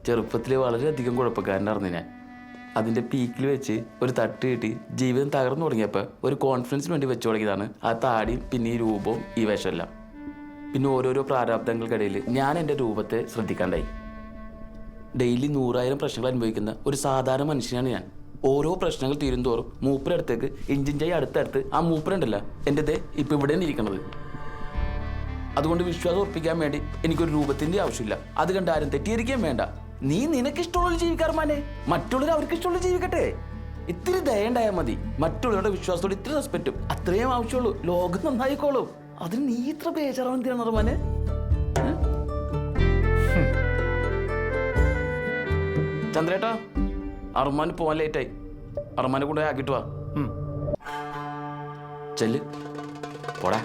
ചെറുപ്പത്തിൽ വളരെയധികം കുഴപ്പക്കാരനായിരുന്നു ഞാൻ. അതിൻ്റെ പീക്കിൽ വെച്ച് ഒരു തട്ട് കിട്ടി ജീവിതം തകർന്നു തുടങ്ങിയപ്പോൾ ഒരു കോൺഫിഡൻസിന് വേണ്ടി വെച്ചു തുടങ്ങിയതാണ് ആ താടിയും പിന്നെ ഈ രൂപവും ഈ വേഷമെല്ലാം. പിന്നെ ഓരോരോ പ്രാരാബ്ദങ്ങൾക്കിടയിൽ ഞാൻ എൻ്റെ രൂപത്തെ ശ്രദ്ധിക്കാണ്ടായി. ഡെയിലി 100,000 പ്രശ്നങ്ങൾ അനുഭവിക്കുന്ന ഒരു സാധാരണ മനുഷ്യനാണ് ഞാൻ. ഓരോ പ്രശ്നങ്ങൾ തീരുന്തോറും മൂപ്പരടുത്തേക്ക് ഇഞ്ചിഞ്ചായി അടുത്തടുത്ത് ആ മൂപ്പരുണ്ടല്ല എൻ്റെ ദേ ഇപ്പം ഇവിടെ തന്നെ ഇരിക്കണത്. അതുകൊണ്ട് വിശ്വാസം ഉറപ്പിക്കാൻ വേണ്ടി എനിക്കൊരു രൂപത്തിൻ്റെ ആവശ്യമില്ല. അത് കണ്ട് ആരും തെറ്റിയിരിക്കാൻ വേണ്ട. നീ നിനക്കിഷ്ടമുള്ള ജീവിക്കാറുമാനെ, മറ്റുള്ളവർ അവർക്ക് ഇഷ്ടമുള്ള ജീവിക്കട്ടെ. ഇത്തിരി ദയുണ്ടായാൽ മതി. മറ്റുള്ളവരുടെ വിശ്വാസത്തോട് ഇത്തിരി റെസ്പെക്റ്റും അത്രയും ആവശ്യമുള്ളൂ. ലോകം നന്നായിക്കോളും. അതിന് നീ ഇത്ര ബേജാറാണ് അറുമാനെ. ചന്ദ്രേട്ടാ, അറുമാന് പോവാൻ ലേറ്റായി. അറുമാനെ കൊണ്ടുപോയി ആക്കിയിട്ട് വാ. ചെല്ല് പോടാ.